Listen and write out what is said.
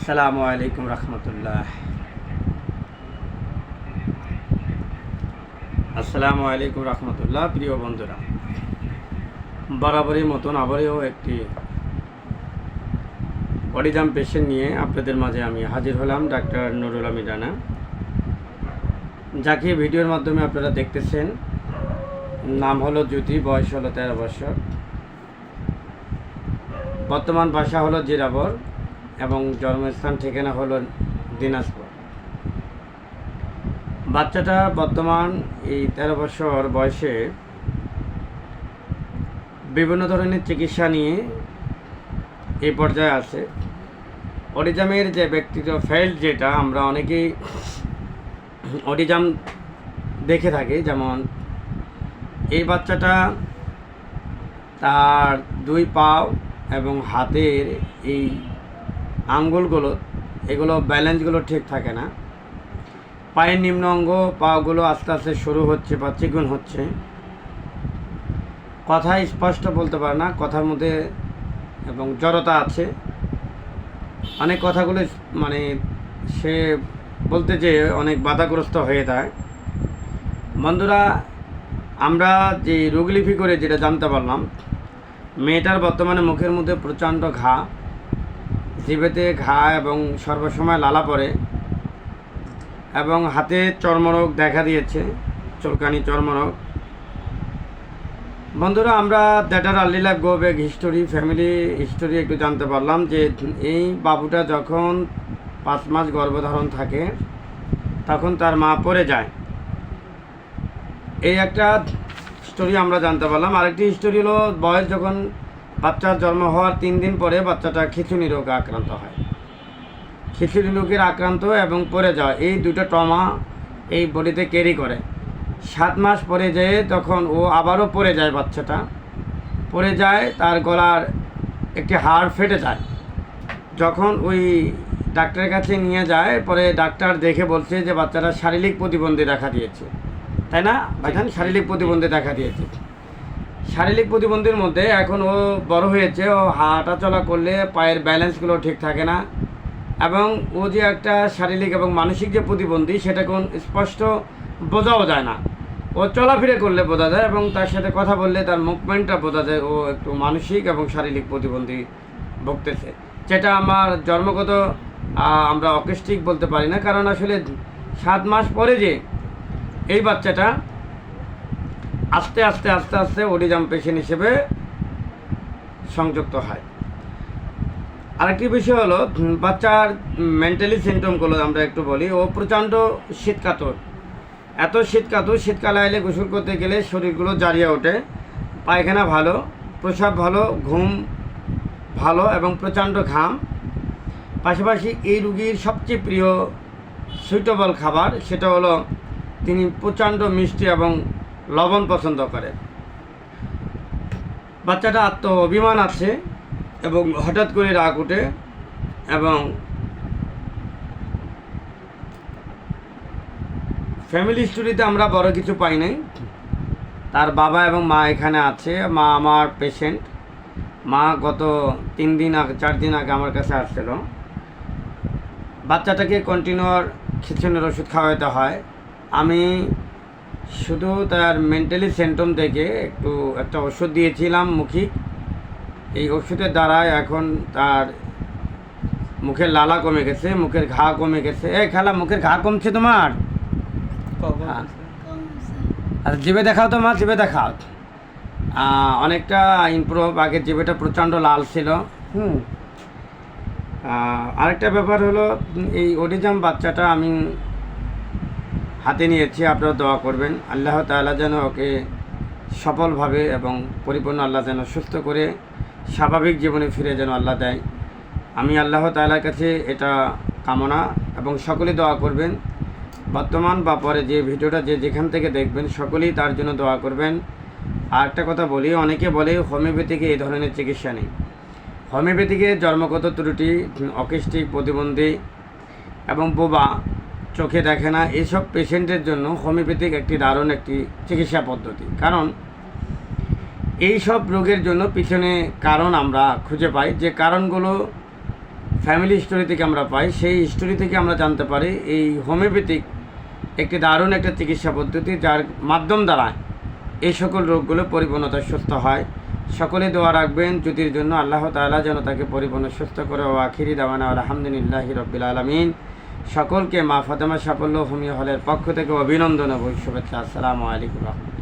আসসালামু আলাইকুম রহমতুল্লাহ। আসসালামু আলাইকুম রহমতুল্লাহ। প্রিয় বন্ধুরা, বরাবরই মতন আবারও একটি অটিজম পেশেন্ট নিয়ে আপনাদের মাঝে আমি হাজির হলাম, ডাক্তার নুরুল আমিন রানা, যাকে ভিডিওর মাধ্যমে আপনারা দেখতেছেন। নাম হলো জ্যোতি, বয়স হলো 13 বছর, বর্তমান বাসা হলো জিরাবর এবং জন্মস্থান ঠিকানা হলো দিনাজপুর। বাচ্চাটা বর্তমান এই 13 বছর বয়সে বিভিন্ন ধরনের চিকিৎসা নিয়ে এই পর্যায়ে আছে। অটিজমের যে ব্যক্তিগত ফেল্ড, যেটা আমরা অনেকেই অটিজম দেখে থাকি, যেমন এই বাচ্চাটা তার 2 পা এবং হাতের এই আঙ্গুলগুলো, এগুলো ব্যালেন্সগুলো ঠিক থাকে না। পায়ের নিম্ন অঙ্গ, পাগুলো আস্তে আস্তে সরু হচ্ছে বা চিকন হচ্ছে। কথা স্পষ্ট বলতে পারে না, কথার মধ্যে এবং জড়তা আছে। অনেক কথাগুলো মানে সে বলতে যে অনেক বাধাগ্রস্ত হয়ে যায়। বন্ধুরা, আমরা যে রোগলিপি করে যেটা জানতে পারলাম, মেয়েটার বর্তমানে মুখের মধ্যে প্রচণ্ড ঘা, জিভেতে ঘা এবং সর্বসময় লালা পড়ে এবং হাতে চর্মরোগ দেখা দিয়েছে, চুলকানি, চর্মরোগ। বন্ধুরা, আমরা দ্যাটার early life go back history, family history একটু জানতে পারলাম যে এই বাবুটা যখন 5 মাস গর্ভধারণ থাকে তখন তার মা পড়ে যায়। এই একটা স্টোরি আমরা জানতে পারলাম। আরেকটি হিস্টোরি হলো, বয়স যখন বাচ্চার জন্ম হওয়ার 3 দিন পরে বাচ্চাটা খিঁচুনি রোগে আক্রান্ত হয়। খিঁচুনি রোগের আক্রান্ত এবং পড়ে যাওয়া, এই দুটো ট্রমা এই বডিতে ক্যারি করে। 7 মাস পরে যেয়ে তখন ও আবারও পড়ে যায়, বাচ্চাটা পড়ে যায়, তার গলার একটি হাড় ফেটে যায়। যখন ওই ডাক্তারের কাছে নিয়ে যায়, পরে ডাক্তার দেখে বলছে যে বাচ্চাটা শারীরিক প্রতিবন্ধী দেখা দিয়েছে, তাই না ভাইজান? শারীরিক প্রতিবন্ধী দেখা দিয়েছে। শারীরিক প্রতিবন্ধীর মধ্যে এখন ও বড় হয়েছে, ও হাঁটা চলা করলে পায়ের ব্যালেন্সগুলো ঠিক থাকে না, এবং ও যে একটা শারীরিক এবং মানসিক যে প্রতিবন্ধী সেটা কোন স্পষ্ট বোঝাও যায় না। ও চলাফেরা করলে বোঝা যায় এবং তার সাথে কথা বললে তার মুভমেন্টটা বোঝা যায় ও একটু মানসিক এবং শারীরিক প্রতিবন্ধী ভুগতেছে। যেটা আমার জন্মগত, আমরা অটিস্টিক বলতে পারি না, কারণ আসলে 7 মাস পরে যে এই বাচ্চাটা আস্তে আস্তে আস্তে আস্তে অটিজম পেশেন্ট হিসেবে সংযুক্ত হয়। আরেকটি বিষয় হলো, বাচ্চার মেন্টালি সিমটমগুলো আমরা একটু বলি। ও প্রচণ্ড শীতকাতর, এত শীতকাতর, শীতকালে আইলে গোসল করতে গেলে শরীরগুলো জ্বালিয়ে ওঠে, পায়খানা ভালো, প্রস্রাব ভালো, ঘুম ভালো এবং প্রচণ্ড ঘাম। পাশাপাশি এই রুগীর সবচেয়ে প্রিয় সুইটেবল খাবার সেটা হলো, তিনি প্রচণ্ড মিষ্টি এবং লবণ পছন্দ করেন। বাচ্চাটা আত্ম অভিমান আছে এবং হঠাৎ করে রাগ ওঠে, এবং ফ্যামিলি স্টোরিতে আমরা বড় কিছু পাই নাই। তার বাবা এবং মা এখানে আছে। মা আমার পেশেন্ট। মা গত 3 দিন আগে, 4 দিন আগে আমার কাছে আসছিল। বাচ্চাটাকে কন্টিনিউয়ার খিঁচুনির ওষুধ খাওয়াতে হয়। আমি শুধু তার মেন্টালি সিমটম দেখে একটা ওষুধ দিয়েছিলাম মুখী। এই ওষুধের দ্বারা এখন তার মুখের লালা কমে গেছে, মুখের ঘা কমে গেছে। খালা, মুখের ঘা কমছে তোমার? আর জিভে দেখাও তো মা, জিভে দেখাও। অনেকটা ইমপ্রুভ। আগের জিভেটা প্রচণ্ড লাল ছিল। আরেকটা ব্যাপার হলো, এই অটিজম বাচ্চাটা আমি হাতে নিয়েছি। আপনারা দোয়া করবেন, আল্লাহ তাআলা যেন ওকে সফলভাবে এবং পরিপূর্ণ আল্লাহ যেন সুস্থ করে স্বাভাবিক জীবনে ফিরে যেন আল্লাহ দেয়। আমি আল্লাহ তাআলার কাছে এটা কামনা, এবং সকলেই দোয়া করবেন। বর্তমান বা পরে যে ভিডিওটা যে যেখান থেকে দেখবেন সকলেই তার জন্য দোয়া করবেন। আর একটা কথা বলি, অনেকে বলে হোমিওপ্যাথিকে এই ধরনের চিকিৎসা নেই। হোমিওপ্যাথিকে জন্মগত ত্রুটি, অটিস্টিক, প্রতিবন্ধী এবং বোবা, চোখে দেখে না, এইসব পেশেন্টের জন্য হোমিওপ্যাথিক একটি দারুণ একটি চিকিৎসা পদ্ধতি। কারণ এই সব রোগের জন্য পিছনে কারণ আমরা খুঁজে পাই, যে কারণগুলো ফ্যামিলি হিস্টোরি থেকে আমরা পাই, সেই হিস্টোরি থেকে আমরা জানতে পারি এই হোমিওপ্যাথিক একটি দারুণ একটা চিকিৎসা পদ্ধতি, যার মাধ্যম দ্বারা এই সকল রোগগুলো পরিপূর্ণতা সুস্থ হয়। সকলে দোয়া রাখবেন জ্যোতির জন্য, আল্লাহ তাআলা যেন তাকে পরিপূর্ণ সুস্থ করে। ও আখিরি দাওয়ানা আলহামদুলিল্লাহি রাব্বিল আলামিন। সকলকে মা ফাতেমা সাফল্য হোমিও হলের পক্ষ থেকে অভিনন্দন এবং শুভেচ্ছা। আসসালামু আলাইকুম।